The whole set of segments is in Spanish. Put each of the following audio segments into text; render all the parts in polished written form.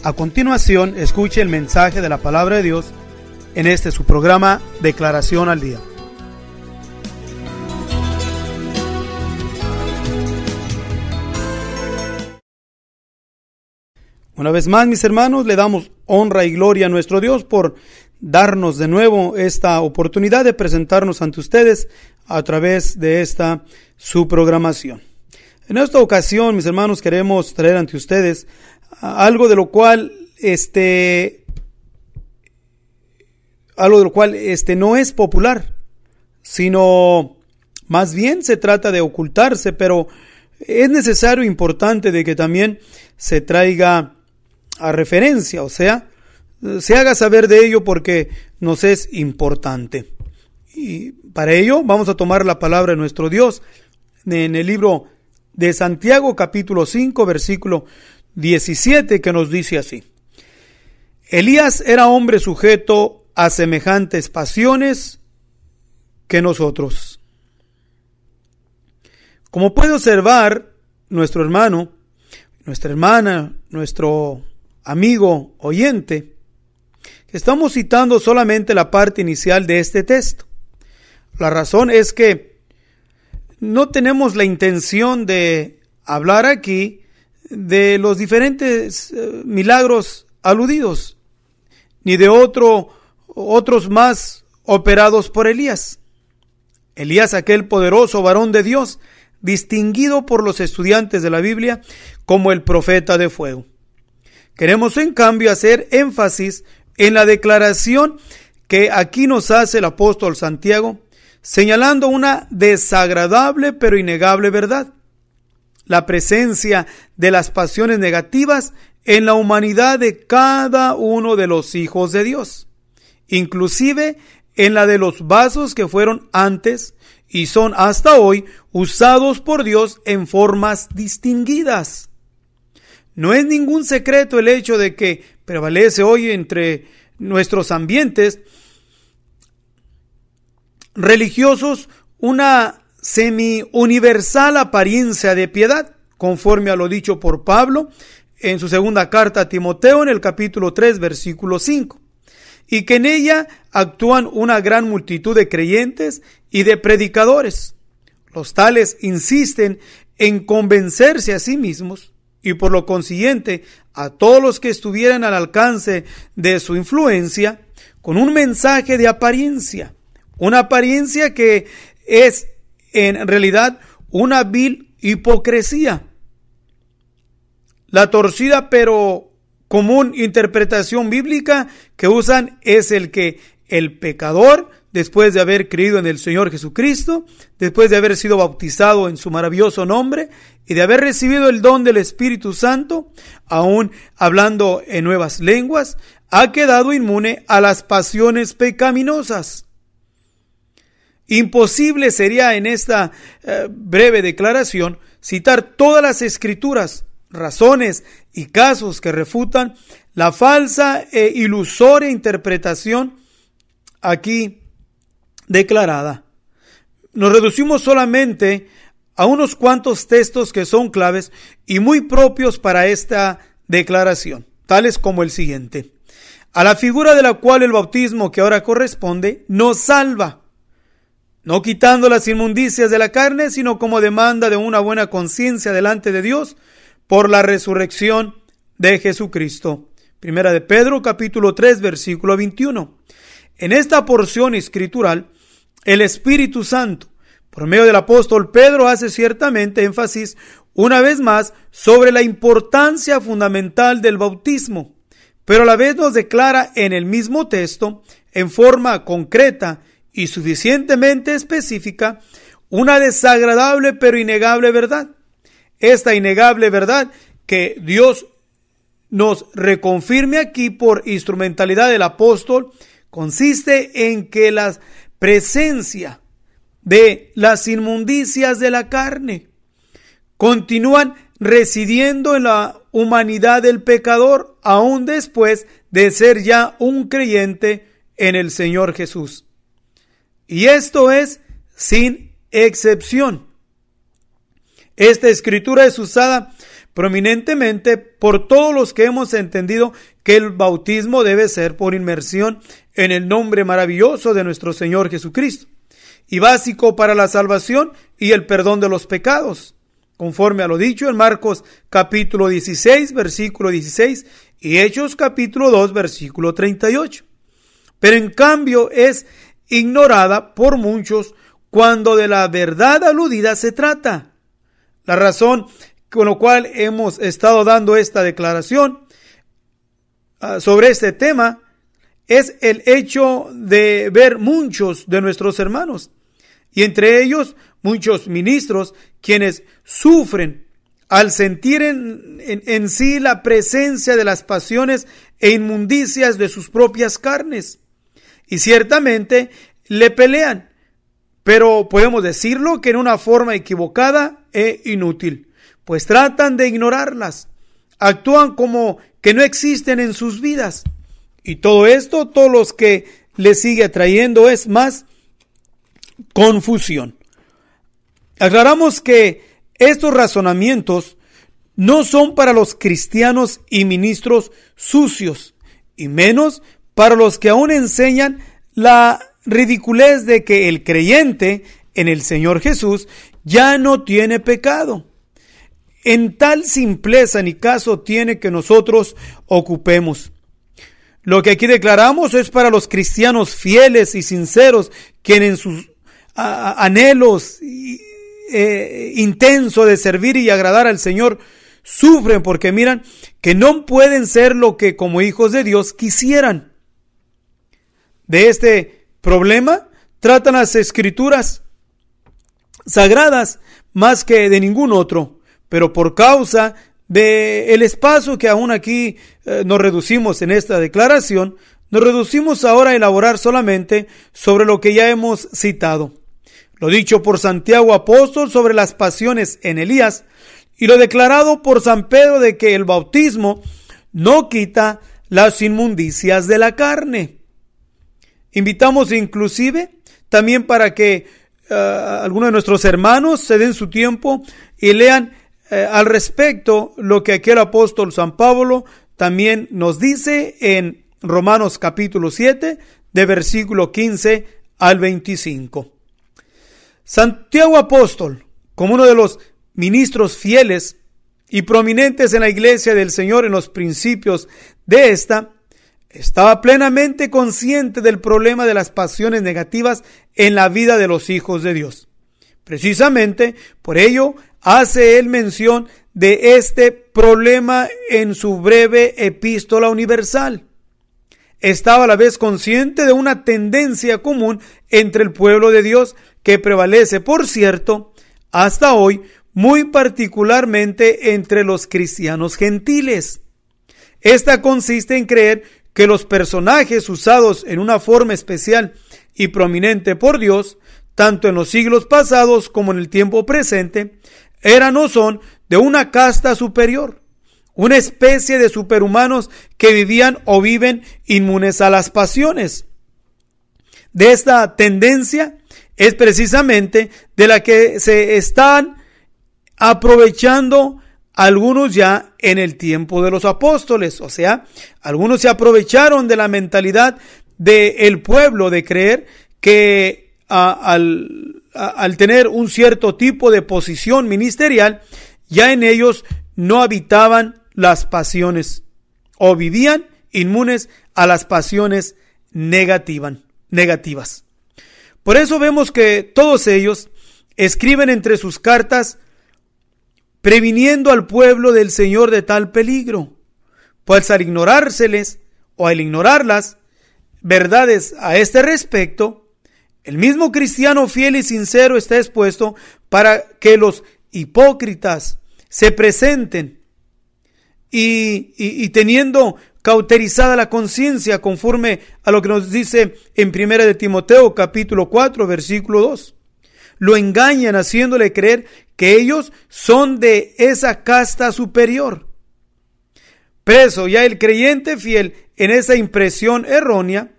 A continuación, escuche el mensaje de la palabra de Dios en este su programa Declaración al Día. Una vez más, mis hermanos, le damos honra y gloria a nuestro Dios por darnos de nuevo esta oportunidad de presentarnos ante ustedes a través de esta su programación. En esta ocasión, mis hermanos, queremos traer ante ustedes algo de lo cual no es popular, sino más bien se trata de ocultarse, pero es necesario, importante de que también se traiga a referencia, o sea, se haga saber de ello porque nos es importante. Y para ello vamos a tomar la palabra de nuestro Dios en el libro de Santiago, capítulo 5, versículo 17, que nos dice así: Elías era hombre sujeto a semejantes pasiones que nosotros. Como puede observar nuestro hermano, nuestra hermana, nuestro amigo oyente, estamos citando solamente la parte inicial de este texto. La razón es que no tenemos la intención de hablar aquí de los diferentes milagros aludidos, ni de otros más operados por Elías. Elías, aquel poderoso varón de Dios, distinguido por los estudiantes de la Biblia como el profeta de fuego. Queremos en cambio hacer énfasis en la declaración que aquí nos hace el apóstol Santiago, señalando una desagradable pero innegable verdad: la presencia de las pasiones negativas en la humanidad de cada uno de los hijos de Dios, inclusive en la de los vasos que fueron antes y son hasta hoy usados por Dios en formas distinguidas. No es ningún secreto el hecho de que prevalece hoy entre nuestros ambientes religiosos una semi-universal apariencia de piedad, conforme a lo dicho por Pablo en su segunda carta a Timoteo en el capítulo 3, versículo 5, y que en ella actúan una gran multitud de creyentes y de predicadores. Los tales insisten en convencerse a sí mismos y por lo consiguiente a todos los que estuvieran al alcance de su influencia con un mensaje de apariencia, una apariencia que es en realidad una vil hipocresía. La torcida pero común interpretación bíblica que usan es el que el pecador, después de haber creído en el Señor Jesucristo, después de haber sido bautizado en su maravilloso nombre y de haber recibido el don del Espíritu Santo, aún hablando en nuevas lenguas, ha quedado inmune a las pasiones pecaminosas. Imposible sería en esta breve declaración citar todas las escrituras, razones y casos que refutan la falsa e ilusoria interpretación aquí declarada. Nos reducimos solamente a unos cuantos textos que son claves y muy propios para esta declaración, tales como el siguiente: a la figura de la cual el bautismo que ahora corresponde nos salva, no quitando las inmundicias de la carne, sino como demanda de una buena conciencia delante de Dios por la resurrección de Jesucristo. Primera de Pedro, capítulo 3, versículo 21. En esta porción escritural, el Espíritu Santo, por medio del apóstol Pedro, hace ciertamente énfasis una vez más sobre la importancia fundamental del bautismo, pero a la vez nos declara en el mismo texto, en forma concreta y suficientemente específica, una desagradable pero innegable verdad. Esta innegable verdad que Dios nos reconfirme aquí por instrumentalidad del apóstol consiste en que la presencia de las inmundicias de la carne continúan residiendo en la humanidad del pecador aún después de ser ya un creyente en el Señor Jesús. Y esto es sin excepción. Esta escritura es usada prominentemente por todos los que hemos entendido que el bautismo debe ser por inmersión en el nombre maravilloso de nuestro Señor Jesucristo, y básico para la salvación y el perdón de los pecados, conforme a lo dicho en Marcos capítulo 16, versículo 16, y Hechos capítulo 2, versículo 38. Pero en cambio es ignorada por muchos cuando de la verdad aludida se trata. La razón con la cual hemos estado dando esta declaración sobre este tema es el hecho de ver muchos de nuestros hermanos, y entre ellos muchos ministros, quienes sufren al sentir en sí la presencia de las pasiones e inmundicias de sus propias carnes. Y ciertamente le pelean, pero podemos decirlo que en una forma equivocada e inútil, pues tratan de ignorarlas, actúan como que no existen en sus vidas. Y todo esto, todos los que le sigue trayendo es más confusión. Aclaramos que estos razonamientos no son para los cristianos y ministros sucios, y menos para los que aún enseñan la ridiculez de que el creyente en el Señor Jesús ya no tiene pecado. En tal simpleza ni caso tiene que nosotros ocupemos. Lo que aquí declaramos es para los cristianos fieles y sinceros, quienes en sus anhelos intensos de servir y agradar al Señor sufren porque miran que no pueden ser lo que como hijos de Dios quisieran. De este problema tratan las escrituras sagradas más que de ningún otro, pero por causa del espacio que aún aquí nos reducimos en esta declaración, nos reducimos ahora a elaborar solamente sobre lo que ya hemos citado. Lo dicho por Santiago apóstol sobre las pasiones en Elías y lo declarado por San Pedro de que el bautismo no quita las inmundicias de la carne. Invitamos inclusive también para que algunos de nuestros hermanos se den su tiempo y lean al respecto lo que aquí el apóstol San Pablo también nos dice en Romanos capítulo 7 de versículo 15 al 25. Santiago apóstol, como uno de los ministros fieles y prominentes en la iglesia del Señor en los principios de esta, estaba plenamente consciente del problema de las pasiones negativas en la vida de los hijos de Dios. Precisamente por ello hace él mención de este problema en su breve epístola universal. Estaba a la vez consciente de una tendencia común entre el pueblo de Dios que prevalece, por cierto, hasta hoy, muy particularmente entre los cristianos gentiles. Esta consiste en creer que los personajes usados en una forma especial y prominente por Dios, tanto en los siglos pasados como en el tiempo presente, eran o son de una casta superior, una especie de superhumanos que vivían o viven inmunes a las pasiones. De esta tendencia es precisamente de la que se están aprovechando algunos ya en el tiempo de los apóstoles. O sea, algunos se aprovecharon de la mentalidad del pueblo de creer que al tener un cierto tipo de posición ministerial, ya en ellos no habitaban las pasiones o vivían inmunes a las pasiones negativas. Por eso vemos que todos ellos escriben entre sus cartas previniendo al pueblo del Señor de tal peligro, pues al ignorárseles o al ignorarlas verdades a este respecto, el mismo cristiano fiel y sincero está expuesto para que los hipócritas se presenten y teniendo cauterizada la conciencia conforme a lo que nos dice en 1 de Timoteo capítulo 4 versículo 2. Lo engañan haciéndole creer que ellos son de esa casta superior. Preso ya el creyente fiel en esa impresión errónea,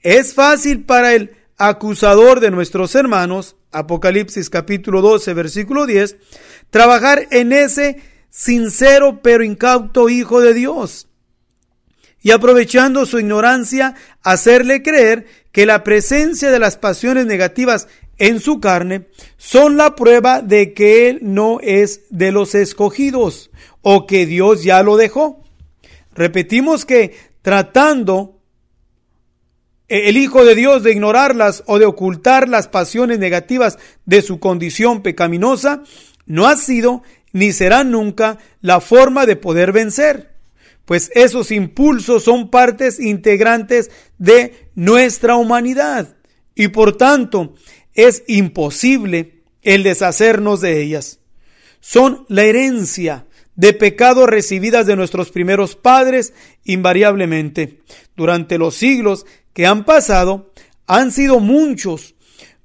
es fácil para el acusador de nuestros hermanos, Apocalipsis capítulo 12 versículo 10, trabajar en ese sincero pero incauto hijo de Dios, y aprovechando su ignorancia, hacerle creer que la presencia de las pasiones negativas en su carne son la prueba de que él no es de los escogidos o que Dios ya lo dejó. Repetimos que tratando el Hijo de Dios de ignorarlas o de ocultar las pasiones negativas de su condición pecaminosa, no ha sido ni será nunca la forma de poder vencer, pues esos impulsos son partes integrantes de nuestra humanidad y por tanto es imposible el deshacernos de ellas. Son la herencia de pecados recibidas de nuestros primeros padres invariablemente. Durante los siglos que han pasado, han sido muchos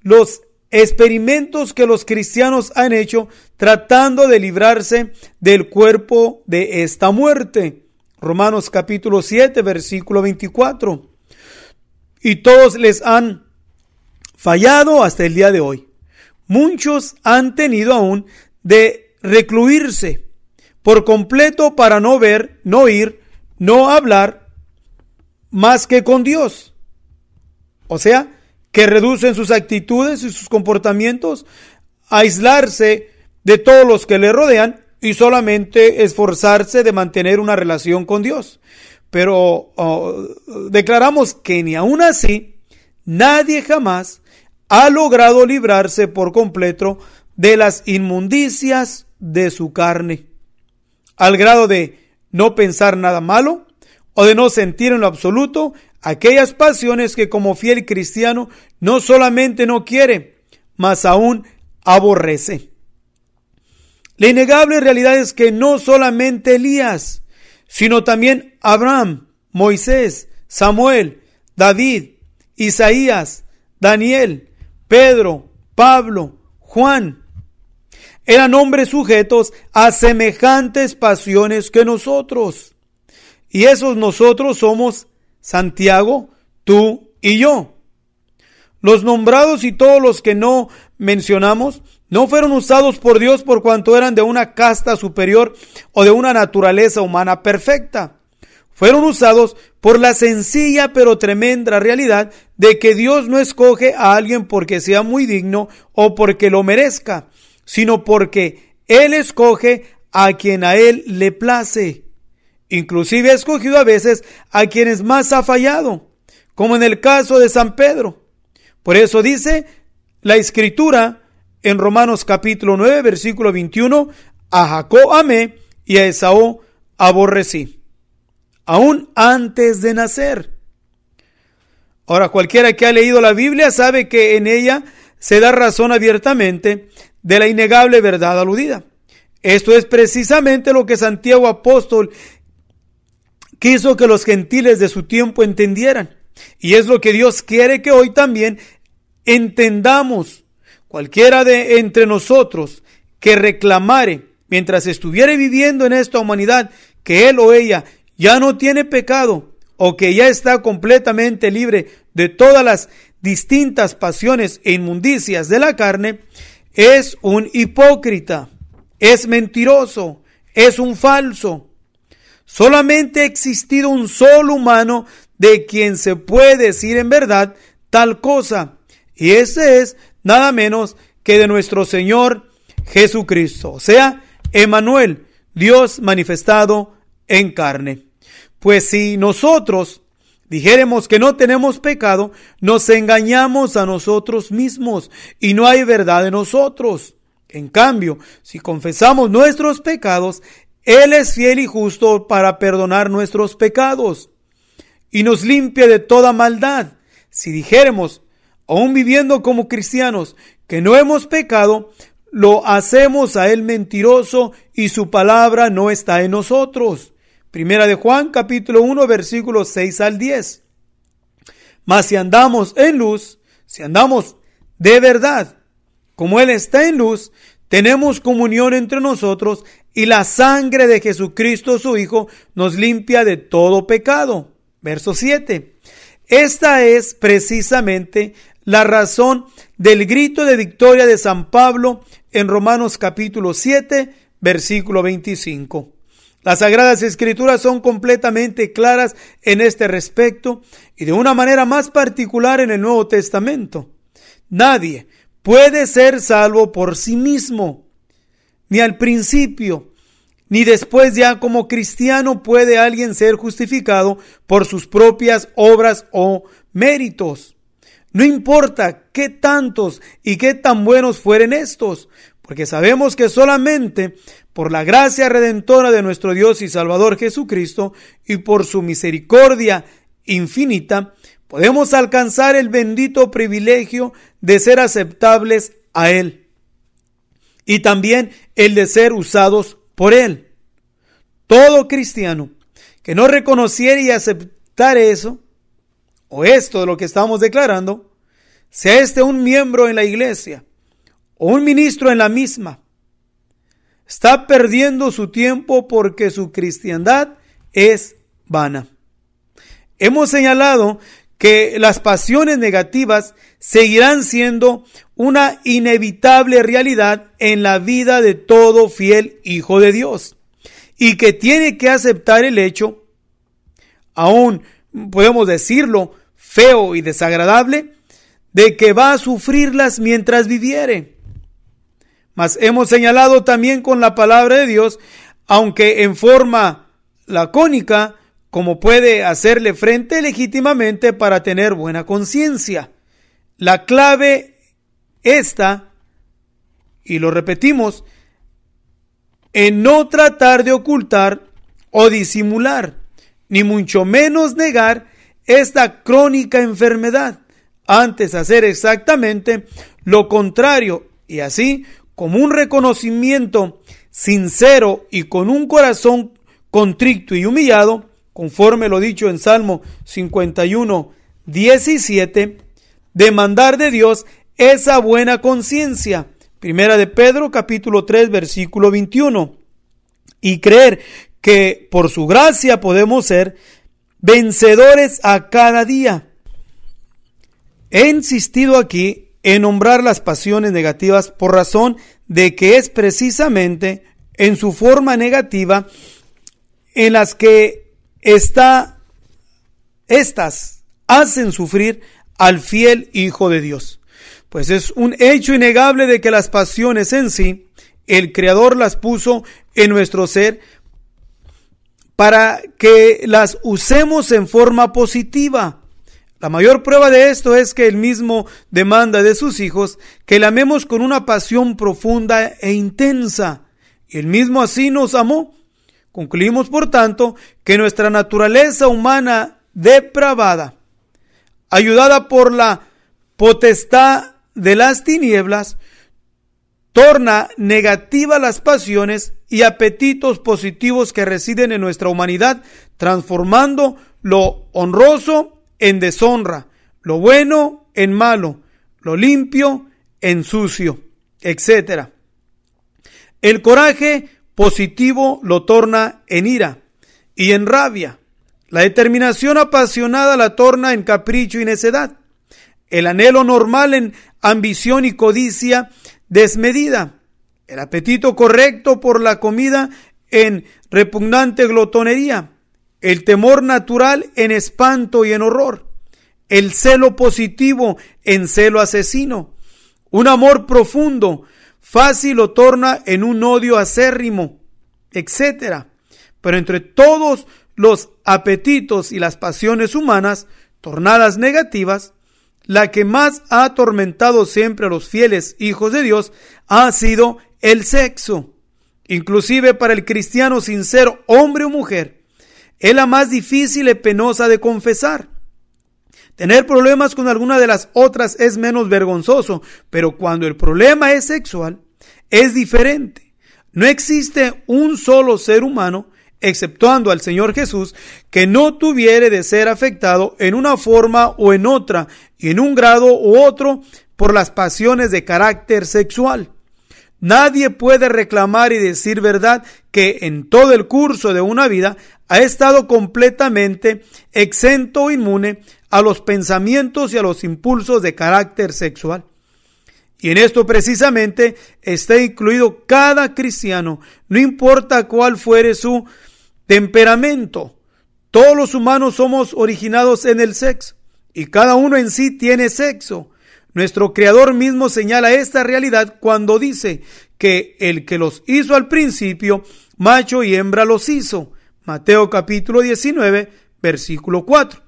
los experimentos que los cristianos han hecho tratando de librarse del cuerpo de esta muerte. Romanos capítulo 7, versículo 24. Y todos les han fallado hasta el día de hoy. Muchos han tenido aún de recluirse por completo para no ver, no oír, no hablar más que con Dios. O sea, que reducen sus actitudes y sus comportamientos a aislarse de todos los que le rodean y solamente esforzarse de mantener una relación con Dios. Pero declaramos que ni aún así nadie jamás ha logrado librarse por completo de las inmundicias de su carne, al grado de no pensar nada malo o de no sentir en lo absoluto aquellas pasiones que como fiel cristiano no solamente no quiere, mas aún aborrece. La innegable realidad es que no solamente Elías, sino también Abraham, Moisés, Samuel, David, Isaías, Daniel, Pedro, Pablo, Juan, eran hombres sujetos a semejantes pasiones que nosotros. Y esos nosotros somos Santiago, tú y yo. Los nombrados y todos los que no mencionamos no fueron usados por Dios por cuanto eran de una casta superior o de una naturaleza humana perfecta. Fueron usados por la sencilla pero tremenda realidad de que Dios no escoge a alguien porque sea muy digno o porque lo merezca, sino porque Él escoge a quien a Él le place. Inclusive ha escogido a veces a quienes más ha fallado, como en el caso de San Pedro. Por eso dice la Escritura en Romanos capítulo 9, versículo 21, a Jacob amé y a Esaú aborrecí, aún antes de nacer. Ahora, cualquiera que ha leído la Biblia sabe que en ella se da razón abiertamente de la innegable verdad aludida. Esto es precisamente lo que Santiago apóstol quiso que los gentiles de su tiempo entendieran. Y es lo que Dios quiere que hoy también entendamos. Cualquiera de entre nosotros que reclamare mientras estuviere viviendo en esta humanidad que él o ella ya no tiene pecado o que ya está completamente libre de todas las distintas pasiones e inmundicias de la carne, es un hipócrita, es mentiroso, es un falso. Solamente ha existido un solo humano de quien se puede decir en verdad tal cosa, y ese es nada menos que de nuestro Señor Jesucristo, o sea, Emmanuel, Dios manifestado en carne. Pues si nosotros dijéremos que no tenemos pecado, nos engañamos a nosotros mismos y no hay verdad en nosotros. En cambio, si confesamos nuestros pecados, Él es fiel y justo para perdonar nuestros pecados y nos limpia de toda maldad. Si dijéramos, aún viviendo como cristianos, que no hemos pecado, lo hacemos a Él mentiroso y su palabra no está en nosotros. Primera de Juan, capítulo 1, versículos 6 al 10. Mas si andamos en luz, si andamos de verdad, como Él está en luz, tenemos comunión entre nosotros y la sangre de Jesucristo su Hijo nos limpia de todo pecado. Verso 7. Esta es precisamente la razón del grito de victoria de San Pablo en Romanos capítulo 7, versículo 25. Las Sagradas Escrituras son completamente claras en este respecto y de una manera más particular en el Nuevo Testamento. Nadie puede ser salvo por sí mismo, ni al principio, ni después ya como cristiano puede alguien ser justificado por sus propias obras o méritos. No importa qué tantos y qué tan buenos fueren estos, porque sabemos que solamente por la gracia redentora de nuestro Dios y Salvador Jesucristo y por su misericordia infinita, podemos alcanzar el bendito privilegio de ser aceptables a Él y también el de ser usados por Él. Todo cristiano que no reconociera y aceptara eso, o esto de lo que estamos declarando, sea este un miembro en la iglesia o un ministro en la misma, está perdiendo su tiempo porque su cristiandad es vana. Hemos señalado que las pasiones negativas seguirán siendo una inevitable realidad en la vida de todo fiel hijo de Dios y que tiene que aceptar el hecho, aún podemos decirlo feo y desagradable, de que va a sufrirlas mientras viviere. Mas hemos señalado también con la palabra de Dios, aunque en forma lacónica, como puede hacerle frente legítimamente para tener buena conciencia. La clave está, y lo repetimos, en no tratar de ocultar o disimular, ni mucho menos negar esta crónica enfermedad, antes hacer exactamente lo contrario, y así, como un reconocimiento sincero y con un corazón contrito y humillado, conforme lo dicho en Salmo 51, 17, demandar de Dios esa buena conciencia. Primera de Pedro, capítulo 3, versículo 21. Y creer que por su gracia podemos ser vencedores a cada día. He insistido aquí en nombrar las pasiones negativas por razón de que es precisamente en su forma negativa en las que estas hacen sufrir al fiel Hijo de Dios. Pues es un hecho innegable de que las pasiones en sí, el Creador las puso en nuestro ser para que las usemos en forma positiva. La mayor prueba de esto es que Él mismo demanda de sus hijos que le amemos con una pasión profunda e intensa. Y Él mismo así nos amó. Concluimos, por tanto, que nuestra naturaleza humana depravada, ayudada por la potestad de las tinieblas, torna negativa las pasiones y apetitos positivos que residen en nuestra humanidad, transformando lo honroso en deshonra, lo bueno en malo, lo limpio en sucio, etc. El coraje positivo lo torna en ira y en rabia. La determinación apasionada la torna en capricho y necedad. El anhelo normal en ambición y codicia desmedida. El apetito correcto por la comida en repugnante glotonería. El temor natural en espanto y en horror. El celo positivo en celo asesino. Un amor profundo fácil lo torna en un odio acérrimo, etc. Pero entre todos los apetitos y las pasiones humanas, tornadas negativas, la que más ha atormentado siempre a los fieles hijos de Dios ha sido el sexo. Inclusive para el cristiano sincero, hombre o mujer, es la más difícil y penosa de confesar. Tener problemas con alguna de las otras es menos vergonzoso, pero cuando el problema es sexual, es diferente. No existe un solo ser humano, exceptuando al Señor Jesús, que no tuviere de ser afectado en una forma o en otra, y en un grado u otro, por las pasiones de carácter sexual. Nadie puede reclamar y decir verdad que en todo el curso de una vida ha estado completamente exento o inmune a los pensamientos y a los impulsos de carácter sexual. Y en esto precisamente está incluido cada cristiano, no importa cuál fuere su temperamento. Todos los humanos somos originados en el sexo y cada uno en sí tiene sexo. Nuestro Creador mismo señala esta realidad cuando dice que el que los hizo al principio, macho y hembra los hizo. Mateo capítulo 19, versículo 4.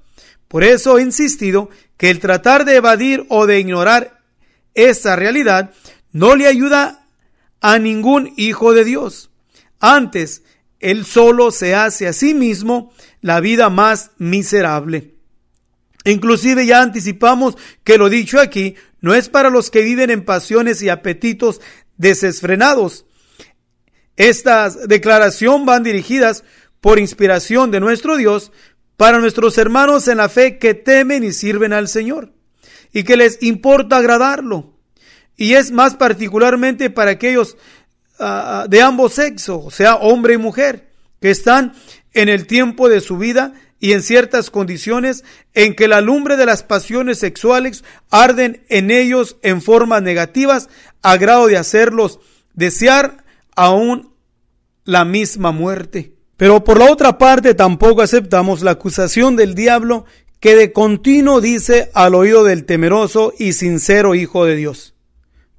Por eso he insistido que el tratar de evadir o de ignorar esta realidad no le ayuda a ningún hijo de Dios. Antes, él solo se hace a sí mismo la vida más miserable. Inclusive ya anticipamos que lo dicho aquí no es para los que viven en pasiones y apetitos desenfrenados. Estas declaraciones van dirigidas por inspiración de nuestro Dios para nuestros hermanos en la fe que temen y sirven al Señor y que les importa agradarlo. Y es más particularmente para aquellos de ambos sexos, o sea, hombre y mujer, que están en el tiempo de su vida y en ciertas condiciones en que la lumbre de las pasiones sexuales arden en ellos en formas negativas a grado de hacerlos desear aún la misma muerte. Pero por la otra parte tampoco aceptamos la acusación del diablo que de continuo dice al oído del temeroso y sincero Hijo de Dios: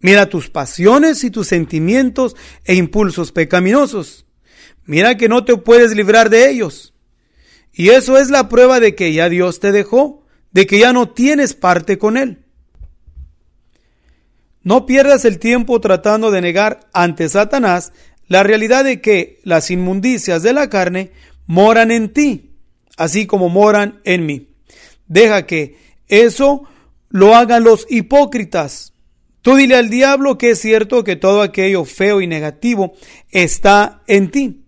mira tus pasiones y tus sentimientos e impulsos pecaminosos. Mira que no te puedes librar de ellos. Y eso es la prueba de que ya Dios te dejó, de que ya no tienes parte con Él. No pierdas el tiempo tratando de negar ante Satanás la realidad de que las inmundicias de la carne moran en ti, así como moran en mí. Deja que eso lo hagan los hipócritas. Tú dile al diablo que es cierto que todo aquello feo y negativo está en ti,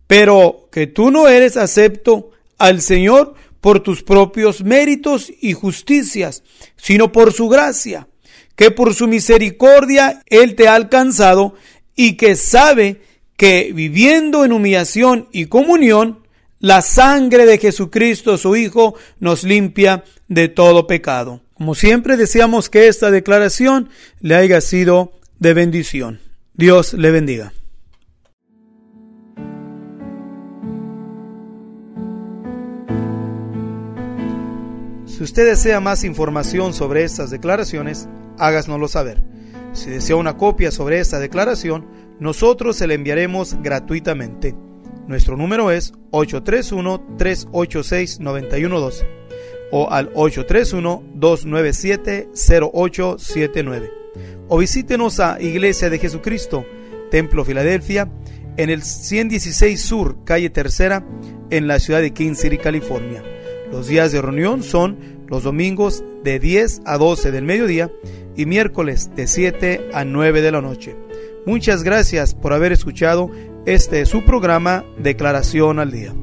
pero que tú no eres acepto al Señor por tus propios méritos y justicias, sino por su gracia, que por su misericordia Él te ha alcanzado y que sabe que viviendo en humillación y comunión, la sangre de Jesucristo, su Hijo, nos limpia de todo pecado. Como siempre, deseamos que esta declaración le haya sido de bendición. Dios le bendiga. Si usted desea más información sobre estas declaraciones, háganoslo saber. Si desea una copia sobre esta declaración, nosotros se la enviaremos gratuitamente. Nuestro número es 831-386-9112 o al 831-297-0879. O visítenos a Iglesia de Jesucristo, Templo Filadelfia, en el 116 Sur, calle Tercera, en la ciudad de King City, California. Los días de reunión son los domingos de 10 a 12 del mediodía y miércoles de 7 a 9 de la noche. Muchas gracias por haber escuchado este su programa Declaración al Día.